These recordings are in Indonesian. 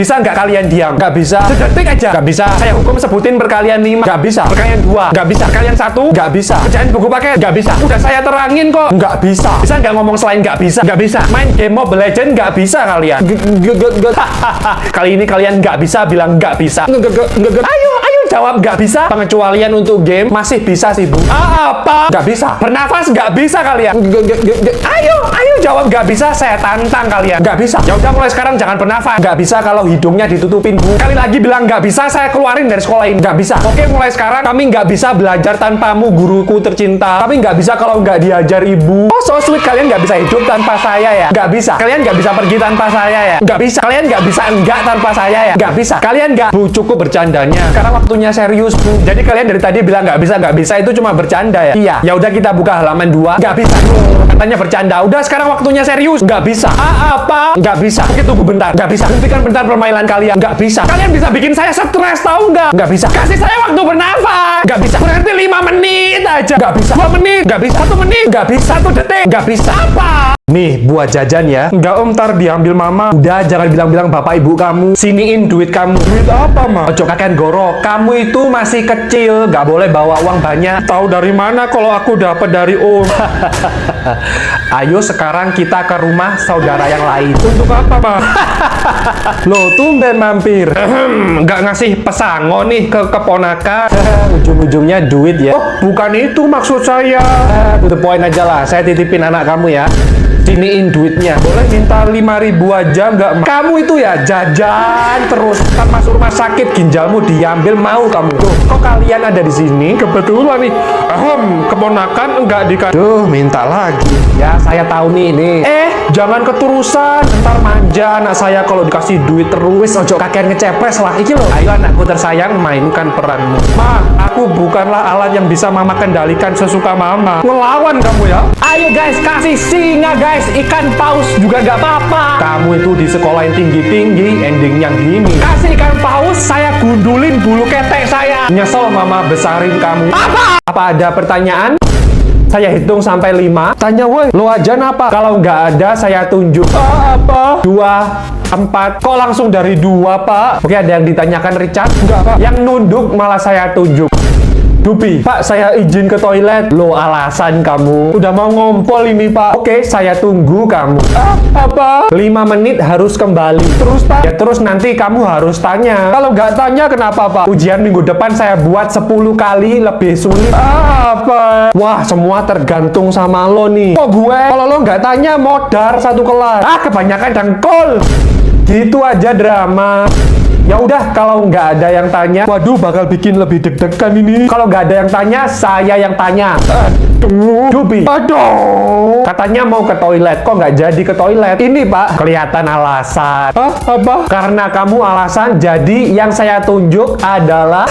Bisa nggak kalian diam? Nggak bisa. Sedetik aja. Nggak bisa. Saya hukum sebutin perkalian 5. Nggak bisa. Perkalian 2. Nggak bisa. Perkalian 1. Nggak bisa. Kerjain buku paket. Nggak bisa. Udah saya terangin kok. Nggak bisa. Bisa nggak ngomong selain nggak bisa? Nggak bisa. Main game Mobile Legends nggak bisa kalian. Kali ini kalian nggak bisa bilang nggak bisa. Ayo, ayo jawab nggak bisa. Pengecualian untuk game masih bisa sih, Bu. Apa? Nggak bisa. Bernafas nggak bisa kalian. Ayo, ayo jawab nggak bisa. Saya tantang kalian. Nggak bisa. Ya udah, mulai sekarang jangan bernafas. Nggak bisa kalau hidungnya ditutupin, Bu. Kali lagi bilang nggak bisa, saya keluarin dari sekolah ini. Nggak bisa. Oke, mulai sekarang kami nggak bisa belajar tanpamu, guruku tercinta. Kami nggak bisa kalau nggak diajar ibu. Oh, so sweet. Kalian nggak bisa hidup tanpa saya ya? Nggak bisa. Kalian nggak bisa pergi tanpa saya ya? Nggak bisa. Kalian nggak bisa enggak tanpa saya ya? Nggak bisa. Kalian nggak. Bu, cukup bercandanya. Karena waktunya serius, Bu. Jadi kalian dari tadi bilang nggak bisa itu cuma bercanda ya? Iya. Ya udah, kita buka halaman 2. Nggak bisa. Katanya bercanda. Udah, sekarang waktunya serius. Nggak bisa. Apa? Nggak bisa. Oke, tunggu bentar. Nggak bisa. Hentikan bentar permainan kalian. Nggak bisa. Kalian bisa bikin saya stres, tahu nggak? Nggak bisa. Kasih saya waktu bernafas. Nggak bisa. Berarti 5 menit aja. Nggak bisa. 2 menit. Nggak bisa. 1 menit. Nggak bisa. 1 detik. Nggak bisa. Apa? Nih, buat jajan ya. Nggak, Om, ntar diambil mama. Udah, jangan bilang-bilang bapak ibu kamu. Siniin duit kamu. Duit apa, Ma? Ojo kakek gorok. Kamu itu masih kecil. Nggak boleh bawa uang banyak. Tahu dari mana kalau aku dapat dari Om? Ayo sekarang kita ke rumah saudara yang lain. Untuk apa, Ma? Loh, tumben mampir. Nggak ngasih pesangon nih ke keponakan. Ujung-ujungnya duit ya. Oh, bukan itu maksud saya. To the point aja lah. Saya titipin anak kamu ya. Siniin duitnya. Boleh minta 5.000 aja nggak? Kamu itu ya jajan terus. Kan masuk rumah sakit ginjalmu diambil, mau kamu. Tuh, kok kalian ada di sini? Kebetulan nih. Keponakan enggak dikasih. Duh, minta lagi. Ya, saya tahu nih ini. Jangan keterusan. Ntar manja anak saya kalau dikasih duit terus. Ojo kakean ngecepres lah. Iki loh. Ayo anakku tersayang, mainkan peranmu. Ma, aku bukanlah alat yang bisa mama kendalikan sesuka mama. Ngelawan kamu ya. Ayo guys, kasih singa guys. Ikan paus juga nggak apa-apa. Kamu itu di sekolah yang tinggi-tinggi, ending yang gini. Kasih ikan paus, saya gundulin bulu ketek saya. Nyesel mama besarin kamu. Apa ada pertanyaan? Saya hitung sampai 5. Tanya, woi, lo aja apa? Kalau nggak ada, saya tunjuk. Apa? 2, 4. Kok langsung dari 2, Pak? Oke, ada yang ditanyakan Richard? Enggak, Pak. Yang nunduk malah saya tunjuk. Dupi, Pak, saya izin ke toilet. Lo alasan kamu. Udah mau ngompol ini, Pak. Oke, saya tunggu kamu. Apa? 5 menit harus kembali. Terus, Pak? Ya, terus nanti kamu harus tanya. Kalau nggak tanya, kenapa, Pak? Ujian minggu depan saya buat 10 kali lebih sulit. Apa? Wah, semua tergantung sama lo nih. Kok gue? Kalau lo nggak tanya, modar 1 kelas. Kebanyakan dengkul. Gitu aja drama. Ya udah, kalau nggak ada yang tanya, waduh, bakal bikin lebih deg-degan ini. Kalau nggak ada yang tanya, saya yang tanya. Dubi. Aduh. Katanya mau ke toilet, kok nggak jadi ke toilet? Ini, Pak, kelihatan alasan. Apa? Karena kamu alasan, jadi yang saya tunjuk adalah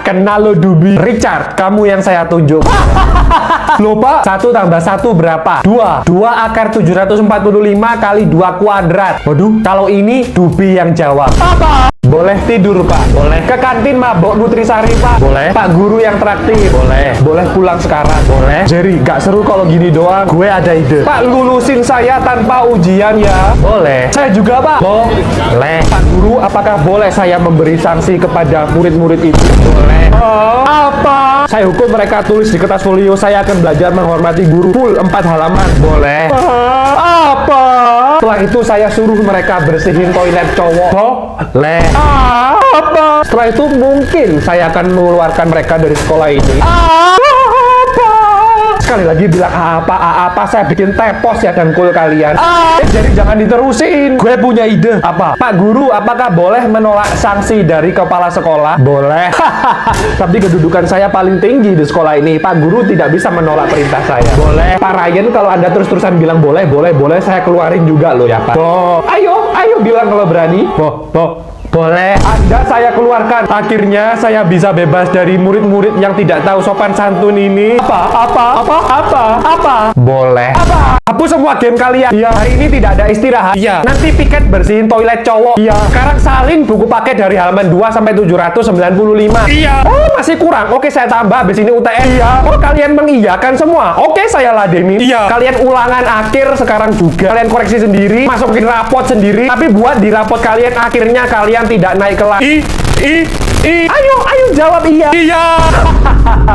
kenal lo, Dubi. Richard, kamu yang saya tunjuk. Loh, Pak, 1 tambah 1 berapa? 2. 2 akar 745 kali 2 kuadrat. Waduh, kalau ini Dubi yang jawab. Apa? Boleh tidur, Pak. Boleh. Ke kantin mabok Nutrisari, Pak. Boleh. Pak guru yang traktir. Boleh. Boleh pulang sekarang. Boleh. Jerry, gak seru kalau gini doang. Gue ada ide. Pak, lulusin saya tanpa ujian ya. Boleh. Saya juga, Pak. Boleh. Pak guru, apakah boleh saya memberi sanksi kepada murid-murid itu? Boleh. Apa? Saya hukum mereka tulis di kertas folio. Saya akan belajar menghormati guru. Full 4 halaman. Boleh. Apa? Setelah itu saya suruh mereka bersihin toilet cowok. Boleh. Apa? Setelah itu mungkin saya akan mengeluarkan mereka dari sekolah ini. Sekali lagi bilang apa, saya bikin tepos ya dengkul kalian. Jadi jangan diterusin. Gue punya ide. Apa? Pak guru, apakah boleh menolak sanksi dari kepala sekolah? Boleh. Tapi kedudukan saya paling tinggi di sekolah ini. Pak guru tidak bisa menolak perintah saya. Boleh. Pak Ryan, kalau Anda terus-terusan bilang boleh, saya keluarin juga loh ya, Pak. Ayo bilang kalau berani. Boleh. Anda saya keluarkan. Akhirnya saya bisa bebas dari murid-murid yang tidak tahu sopan santun ini. Apa? Boleh. Apa? Hapus semua game kalian. Iya. Hari ini tidak ada istirahat. Iya. Nanti piket bersihin toilet cowok. Iya. Sekarang salin buku paket dari halaman 2 sampai 795. Iya. Oh, masih kurang. Oke, saya tambah habis ini UTS. Iya. Oh, kalian mengiyakan semua. Oke, saya ladeni. Iya. Kalian ulangan akhir sekarang juga. Kalian koreksi sendiri, masukin rapot sendiri. Tapi buat di rapot kalian akhirnya kalian tidak naik kelas. Ayo jawab iya. Iya.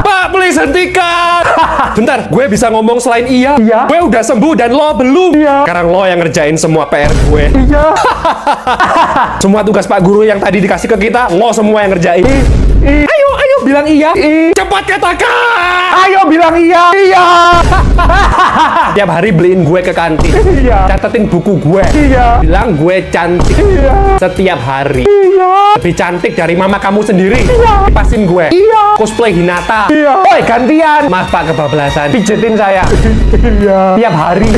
Pak, please hentikan. Bentar, gue bisa ngomong selain iya. Iya. Gue udah sembuh dan lo belum. Iya. Sekarang lo yang ngerjain semua PR gue. Iya. Semua tugas Pak Guru yang tadi dikasih ke kita, lo semua yang ngerjain. Ayo bilang iya. Cepat katakan. Ayo bilang iya. Iya. Tiap hari beliin gue ke kantin. Iya. Catetin buku gue. Iya. Bilang gue cantik. Iya. Setiap hari. Iya. Lebih cantik dari mama kamu sendiri. Iya. Kipasin gue. Iya. Cosplay Hinata. Iya. Oi, gantian. Maaf Pak, kebablasan. Pijetin saya. Iya. Tiap hari.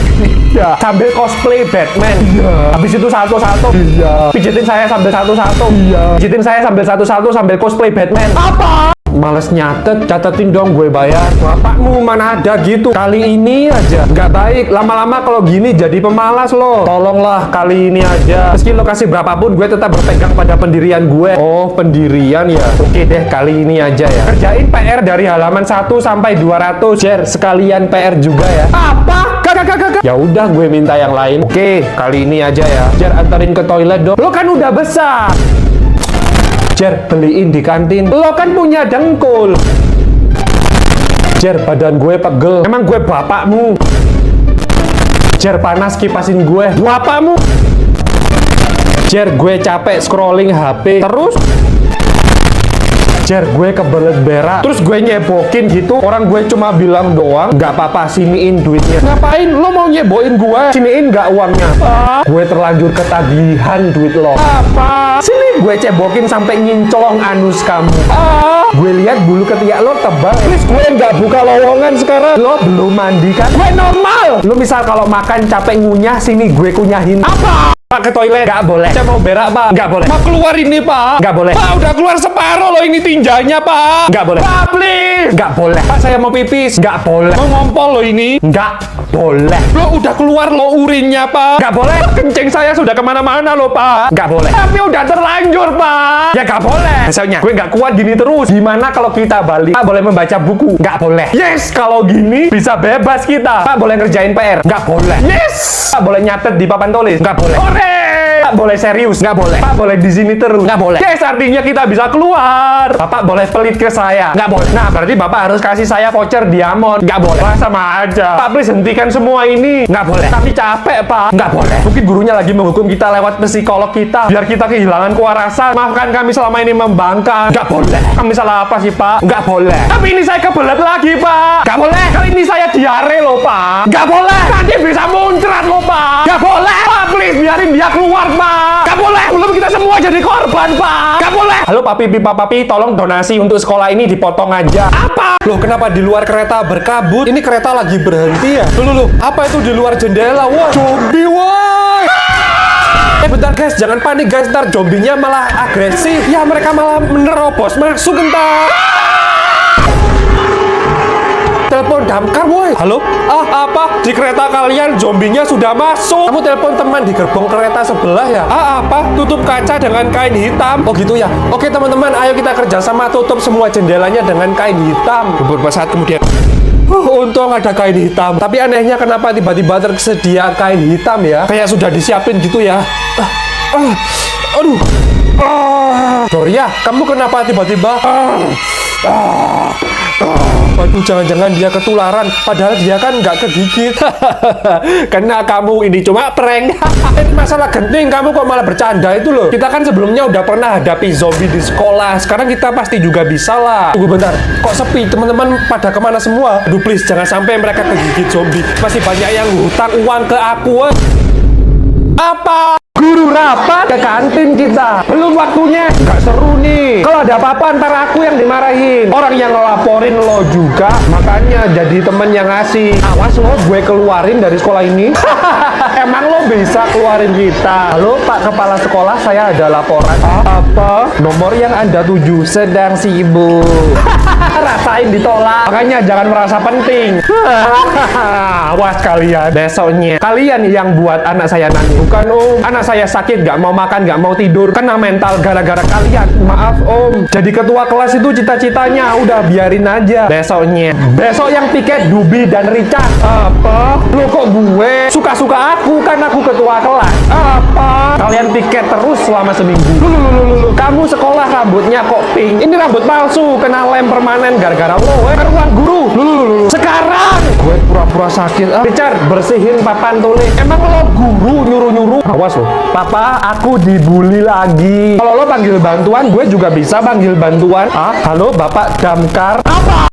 Iya. Sambil cosplay Batman. Iya. Habis itu salto-salto. Iya. Pijetin saya sambil salto-salto. Iya. Pijetin saya sambil salto-salto sambil cosplay Batman. Apa? Males nyatet, catetin dong gue bayar. Bapakmu mana ada gitu. Kali ini aja. Nggak baik. Lama-lama kalau gini jadi pemalas loh. Tolonglah kali ini aja. Meski lo kasih berapapun, gue tetap berpegang pada pendirian gue. Oh, pendirian ya. Oke deh, kali ini aja ya. Kerjain PR dari halaman 1 sampai 200. Jer, sekalian PR juga ya. Apa? Gak. Ya udah, gue minta yang lain. Oke, kali ini aja ya. Jer, anterin ke toilet dong. Lo kan udah besar. Jer, beliin di kantin. Lo kan punya dengkul. Jer, badan gue pegel. Emang gue bapakmu. Jer, panas kipasin gue. Bapakmu. Jer, gue capek scrolling HP. Terus? Jer, gue kebelet berak. Terus gue nyebokin gitu. Orang gue cuma bilang doang, nggak apa-apa, siniin duitnya. Ngapain? Lo mau nyeboin gue? Siniin nggak uangnya? Gue terlanjur ketagihan duit lo. Apa? Sini gue cebokin sampai ngincolong anus kamu. Gue lihat bulu ketiak lo tebal. Terus gue nggak buka lowongan sekarang. Lo belum mandi kan? Gue normal. Lo misal kalau makan capek ngunyah, sini gue kunyahin. Apa? Pak, ke toilet. Nggak boleh. Saya mau berak, Pak. Nggak boleh. Mau keluar ini, Pak. Nggak boleh. Pak, udah keluar separuh loh ini tinjanya, Pak. Nggak boleh. Pak, please. Nggak boleh. Pak, saya mau pipis. Nggak boleh. Mau ngompol loh ini. Nggak boleh. Lo udah keluar lo urinnya, Pak. Nggak boleh. Kencing saya sudah kemana-mana loh, Pak. Nggak boleh. Tapi udah terlanjur, Pak. Ya nggak boleh. Misalnya, gue nggak kuat gini terus. Gimana kalau kita balik? Pak, boleh membaca buku. Nggak boleh. Yes, kalau gini bisa bebas kita. Pak, boleh ngerjain PR. Nggak boleh. Yes. Pak, boleh nyatet di papan tulis. Nggak boleh. Pak, boleh serius. Nggak boleh. Pak, boleh di sini terus. Nggak boleh. Yes, artinya kita bisa keluar. Bapak boleh pelit ke saya. Nggak boleh. Nah, berarti Bapak harus kasih saya voucher diamond. Nggak boleh. Wah, sama aja. Pak, please hentikan semua ini. Nggak boleh. Tapi capek, Pak. Nggak boleh. Mungkin gurunya lagi menghukum kita lewat psikolog kita. Biar kita kehilangan kewarasan. Maafkan kami selama ini membangkang. Nggak boleh. Kami salah apa sih, Pak? Nggak boleh. Tapi ini saya kebelet lagi, Pak. Nggak boleh. Kali ini saya diare loh, Pak. Nggak boleh. Nanti bisa muncrat loh, Pak. Nggak boleh. Pak, please biarin dia keluar, Pak. Nggak boleh. Belum kita semua jadi korban, Pak. Nggak boleh. Halo, Papi, Pipa, Papi. Tolong donasi untuk sekolah ini dipotong aja. Apa? Loh, kenapa di luar kereta berkabut? Ini kereta lagi berhenti ya? Loh. Apa itu di luar jendela? Wah, zombie, woi. Bentar guys, jangan panik guys, ntar zombinya malah agresif. Ya, mereka malah menerobos masuk entar. Telepon damkar, woi. Halo? Apa? Di kereta kalian zombinya sudah masuk. Kamu telepon teman di gerbong kereta sebelah ya? Apa? Tutup kaca dengan kain hitam. Oh gitu ya? Oke teman-teman, ayo kita kerjasama tutup semua jendelanya dengan kain hitam. Beberapa saat kemudian, untung ada kain hitam. Tapi anehnya kenapa tiba-tiba tersedia kain hitam ya? Kayak sudah disiapin gitu ya. Aduh. Doria, kamu kenapa tiba-tiba? Waduh, jangan-jangan dia ketularan. Padahal dia kan nggak kegigit. Karena kamu ini cuma prank. Ini masalah genting, kamu kok malah bercanda itu loh. Kita kan sebelumnya udah pernah hadapi zombie di sekolah. Sekarang kita pasti juga bisa lah. Tunggu bentar, kok sepi? Teman-teman pada kemana semua? Aduh please, jangan sampai mereka kegigit zombie. Masih banyak yang hutang uang ke aku. Apa? Guru rapat ke kantin kita. Belum waktunya. Nggak seru nih. Kalau ada apa-apa ntar aku yang dimarahin. Orang yang ngelaporin lo juga. Makanya jadi temen yang ngasih. Awas lo, gue keluarin dari sekolah ini. Emang lo bisa keluarin kita? Halo Pak Kepala Sekolah, saya ada laporan. Apa? Nomor yang Anda tuju sedang sibuk. Rasain ditolak. Makanya jangan merasa penting. Awas kalian. Besoknya kalian yang buat anak saya nangis. Bukan Om. Anak saya sakit, gak mau makan, gak mau tidur, kena mental gara-gara kalian. Maaf Om. Jadi ketua kelas itu cita-citanya. Udah biarin aja. Besoknya. Besok yang piket Dubi dan Richard. Apa? Lo kok gue? Suka-suka aku kan aku ketua kelas. Apa? Kalian piket terus selama seminggu. Lulu. Kamu sekolah rambutnya kok pink. Ini rambut palsu. Kena lem permanen gara-gara lo. Ke ruang guru. Lulu. Sekarang gue pura-pura sakit. Richard, bersihin papan tulis. Emang lo guru nyuruh-nyuruh? Awas lo. Papa, aku dibully lagi. Kalau lo panggil bantuan, gue juga bisa panggil bantuan. Halo, Bapak Damkar. Apa?